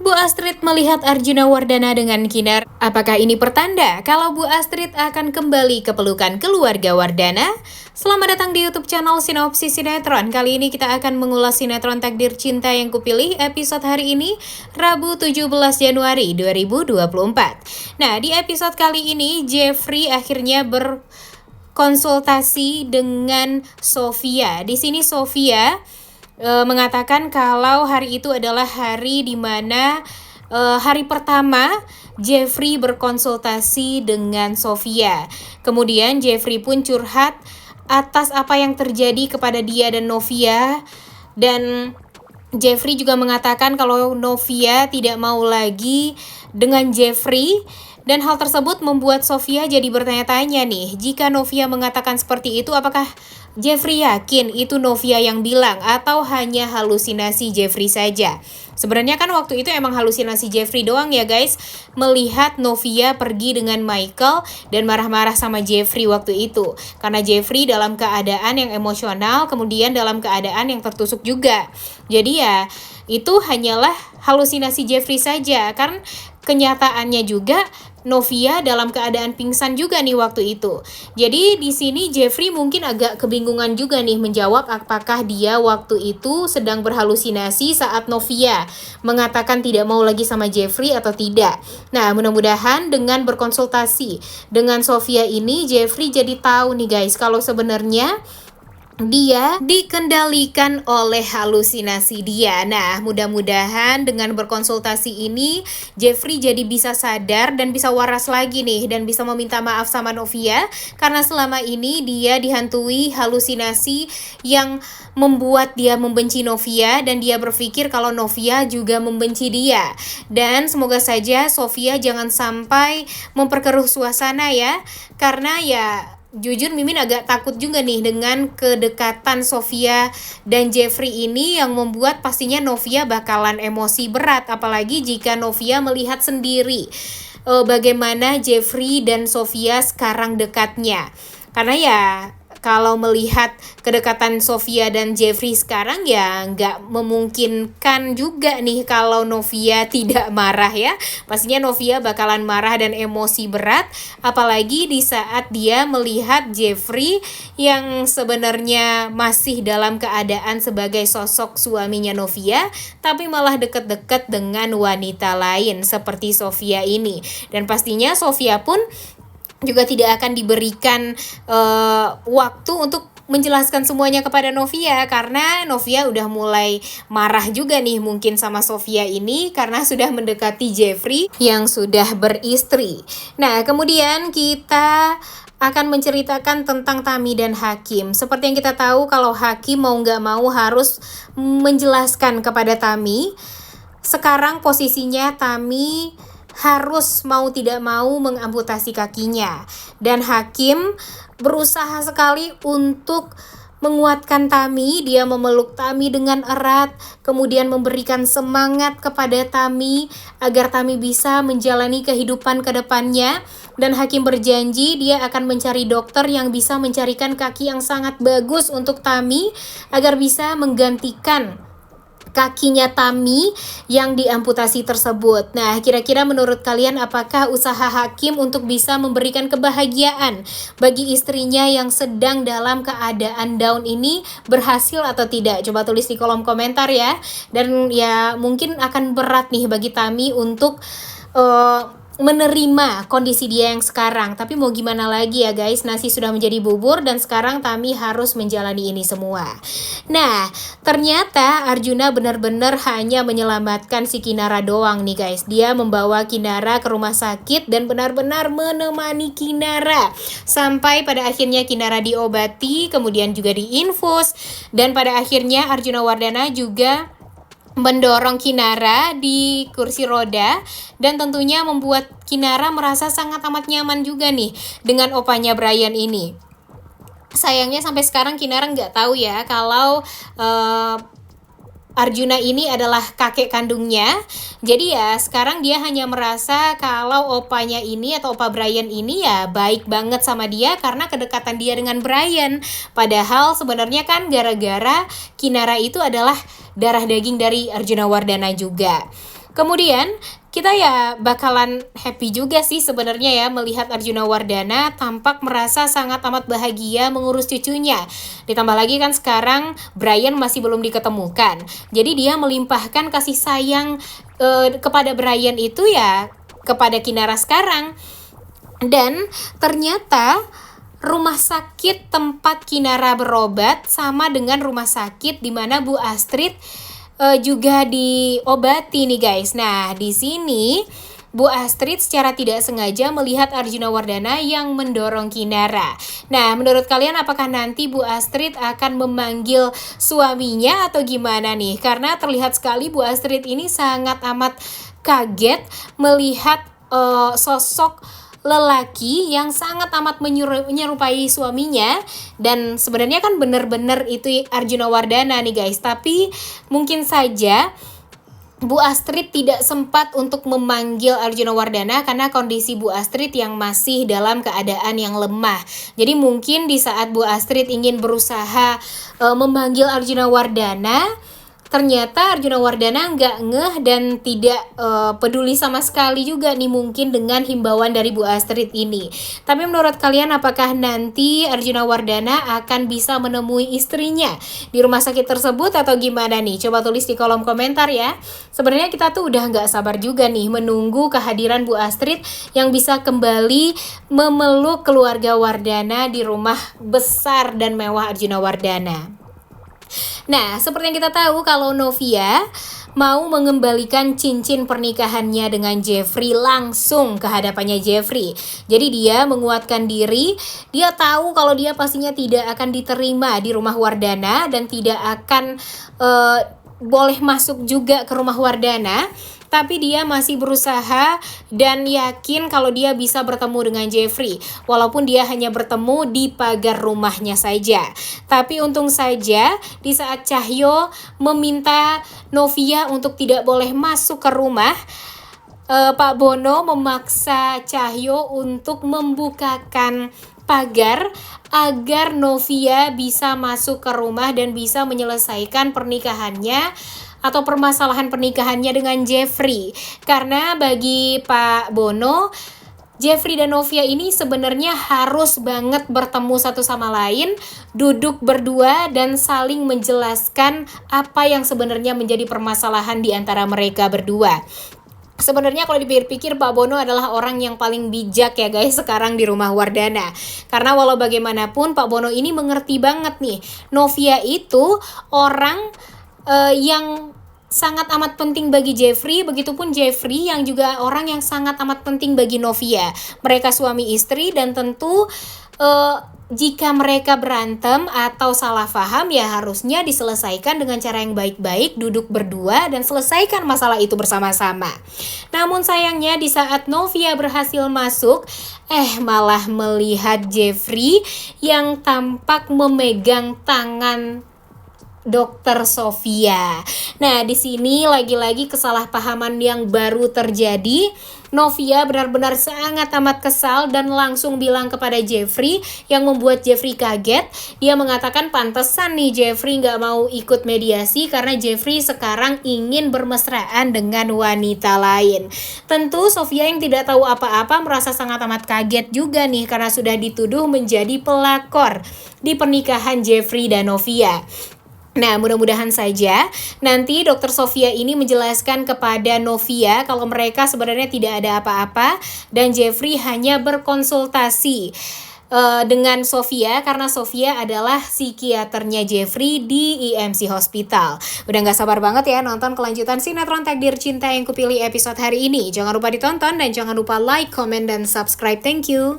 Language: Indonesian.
Bu Astrid melihat Arjuna Wardana dengan Kinar. Apakah ini pertanda kalau Bu Astrid akan kembali ke pelukan keluarga Wardana? Selamat datang di YouTube channel Sinopsis Sinetron. Kali ini kita akan mengulas sinetron Takdir Cinta yang Kupilih episode hari ini, Rabu 17 Januari 2024. Nah, di episode kali ini Jeffrey akhirnya berkonsultasi dengan Sofia. Di sini Sofia mengatakan kalau hari itu adalah hari di mana hari pertama Jeffrey berkonsultasi dengan Sofia. Kemudian Jeffrey pun curhat atas apa yang terjadi kepada dia dan Novia, dan Jeffrey juga mengatakan kalau Novia tidak mau lagi dengan Jeffrey. Dan hal tersebut membuat Sofia jadi bertanya-tanya nih, jika Novia mengatakan seperti itu, apakah Jeffrey yakin itu Novia yang bilang atau hanya halusinasi Jeffrey saja? Sebenarnya kan waktu itu emang halusinasi Jeffrey doang ya guys, melihat Novia pergi dengan Michael dan marah-marah sama Jeffrey waktu itu. Karena Jeffrey dalam keadaan yang emosional, kemudian dalam keadaan yang tertusuk juga. Jadi ya itu hanyalah halusinasi Jeffrey saja, kan kenyataannya juga Novia dalam keadaan pingsan juga nih waktu itu. Jadi di sini Jeffrey mungkin agak kebingungan juga nih menjawab apakah dia waktu itu sedang berhalusinasi saat Novia mengatakan tidak mau lagi sama Jeffrey atau tidak. Nah, mudah-mudahan dengan berkonsultasi dengan Sofia ini Jeffrey jadi tahu nih guys kalau sebenarnya dia dikendalikan oleh halusinasi dia. Nah, mudah-mudahan dengan berkonsultasi ini Jeffrey jadi bisa sadar dan bisa waras lagi nih, dan bisa meminta maaf sama Novia karena selama ini dia dihantui halusinasi yang membuat dia membenci Novia, dan dia berpikir kalau Novia juga membenci dia. Dan semoga saja Sofia jangan sampai memperkeruh suasana ya, karena ya jujur Mimin agak takut juga nih dengan kedekatan Sofia dan Jeffrey ini yang membuat pastinya Novia bakalan emosi berat, apalagi jika Novia melihat sendiri bagaimana Jeffrey dan Sofia sekarang dekatnya. Karena ya kalau melihat kedekatan Sofia dan Jeffrey sekarang ya nggak memungkinkan juga nih kalau Novia tidak marah ya. Pastinya Novia bakalan marah dan emosi berat, apalagi di saat dia melihat Jeffrey yang sebenarnya masih dalam keadaan sebagai sosok suaminya Novia, tapi malah deket-deket dengan wanita lain seperti Sofia ini. Dan pastinya Sofia pun juga tidak akan diberikan waktu untuk menjelaskan semuanya kepada Novia, karena Novia udah mulai marah juga nih mungkin sama Sofia ini karena sudah mendekati Jeffrey yang sudah beristri. Nah, kemudian kita akan menceritakan tentang Tami dan Hakim. Seperti yang kita tahu kalau Hakim mau nggak mau harus menjelaskan kepada Tami. Sekarang posisinya Tami harus mau tidak mau mengamputasi kakinya, dan Hakim berusaha sekali untuk menguatkan Tami. Dia memeluk Tami dengan erat, kemudian memberikan semangat kepada Tami agar Tami bisa menjalani kehidupan ke depannya. Dan Hakim berjanji dia akan mencari dokter yang bisa mencarikan kaki yang sangat bagus untuk Tami agar bisa menggantikan kakinya Tami yang diamputasi tersebut. Nah, kira-kira menurut kalian apakah usaha Hakim untuk bisa memberikan kebahagiaan bagi istrinya yang sedang dalam keadaan down ini berhasil atau tidak? Coba tulis di kolom komentar ya. Dan ya mungkin akan berat nih bagi Tami untuk menerima kondisi dia yang sekarang. Tapi mau gimana lagi ya guys, nasi sudah menjadi bubur dan sekarang Tami harus menjalani ini semua. Nah, ternyata Arjuna benar-benar hanya menyelamatkan si Kinara doang nih guys. Dia membawa Kinara ke rumah sakit dan benar-benar menemani Kinara sampai pada akhirnya Kinara diobati, kemudian juga diinfus, dan pada akhirnya Arjuna Wardana juga mendorong Kinara di kursi roda, dan tentunya membuat Kinara merasa sangat amat nyaman juga nih dengan opanya Brian ini. Sayangnya sampai sekarang Kinara nggak tahu ya kalau Arjuna ini adalah kakek kandungnya. Jadi ya sekarang dia hanya merasa kalau opanya ini atau opa Brian ini ya baik banget sama dia karena kedekatan dia dengan Brian. Padahal sebenarnya kan gara-gara Kinara itu adalah darah daging dari Arjuna Wardana juga. Kemudian kita ya bakalan happy juga sih sebenarnya ya melihat Arjuna Wardana tampak merasa sangat amat bahagia mengurus cucunya. Ditambah lagi kan sekarang Brian masih belum diketemukan. Jadi dia melimpahkan kasih sayang kepada Brian itu ya kepada Kinara sekarang. Dan ternyata rumah sakit tempat Kinara berobat sama dengan rumah sakit di mana Bu Astrid juga diobati nih guys. Nah, di sini Bu Astrid secara tidak sengaja melihat Arjuna Wardana yang mendorong Kinara. Nah, menurut kalian apakah nanti Bu Astrid akan memanggil suaminya atau gimana nih? Karena terlihat sekali Bu Astrid ini sangat amat kaget melihat sosok lelaki yang sangat amat menyerupai suaminya. Dan sebenarnya kan bener-bener itu Arjuna Wardana nih guys, tapi mungkin saja Bu Astrid tidak sempat untuk memanggil Arjuna Wardana karena kondisi Bu Astrid yang masih dalam keadaan yang lemah. Jadi mungkin di saat Bu Astrid ingin berusaha memanggil Arjuna Wardana, ternyata Arjuna Wardana nggak ngeh dan tidak peduli sama sekali juga nih mungkin dengan himbauan dari Bu Astrid ini. Tapi menurut kalian apakah nanti Arjuna Wardana akan bisa menemui istrinya di rumah sakit tersebut atau gimana nih? Coba tulis di kolom komentar ya. Sebenarnya kita tuh udah nggak sabar juga nih menunggu kehadiran Bu Astrid yang bisa kembali memeluk keluarga Wardana di rumah besar dan mewah Arjuna Wardana. Nah, seperti yang kita tahu kalau Novia mau mengembalikan cincin pernikahannya dengan Jeffrey langsung ke hadapannya Jeffrey. Jadi dia menguatkan diri, dia tahu kalau dia pastinya tidak akan diterima di rumah Wardana dan tidak akan boleh masuk juga ke rumah Wardana. Tapi dia masih berusaha dan yakin kalau dia bisa bertemu dengan Jeffrey. Walaupun dia hanya bertemu di pagar rumahnya saja. Tapi untung saja di saat Cahyo meminta Novia untuk tidak boleh masuk ke rumah, Pak Bono memaksa Cahyo untuk membukakan pagar agar Novia bisa masuk ke rumah dan bisa menyelesaikan pernikahannya atau permasalahan pernikahannya dengan Jeffrey. Karena bagi Pak Bono, Jeffrey dan Novia ini sebenarnya harus banget bertemu satu sama lain, duduk berdua dan saling menjelaskan apa yang sebenarnya menjadi permasalahan di antara mereka berdua. Sebenarnya kalau dipikir-pikir Pak Bono adalah orang yang paling bijak ya guys sekarang di rumah Wardana. Karena walau bagaimanapun Pak Bono ini mengerti banget nih, Novia itu orang yang sangat amat penting bagi Jeffrey, begitupun Jeffrey yang juga orang yang sangat amat penting bagi Novia. Mereka suami istri dan tentu jika mereka berantem atau salah paham ya harusnya diselesaikan dengan cara yang baik-baik, duduk berdua dan selesaikan masalah itu bersama-sama. Namun sayangnya di saat Novia berhasil masuk, malah melihat Jeffrey yang tampak memegang tangan Dokter Sofia. Nah, di sini lagi-lagi kesalahpahaman yang baru terjadi. Novia benar-benar sangat amat kesal dan langsung bilang kepada Jeffrey yang membuat Jeffrey kaget. Dia mengatakan pantesan nih Jeffrey nggak mau ikut mediasi karena Jeffrey sekarang ingin bermesraan dengan wanita lain. Tentu Sofia yang tidak tahu apa-apa merasa sangat amat kaget juga nih karena sudah dituduh menjadi pelakor di pernikahan Jeffrey dan Novia. Nah, mudah-mudahan saja nanti Dokter Sofia ini menjelaskan kepada Novia kalau mereka sebenarnya tidak ada apa-apa dan Jeffrey hanya berkonsultasi dengan Sofia karena Sofia adalah psikiaternya Jeffrey di IMC Hospital. Udah gak sabar banget ya nonton kelanjutan sinetron Takdir Cinta yang kupilih episode hari ini. Jangan lupa ditonton dan jangan lupa like, comment, dan subscribe. Thank you.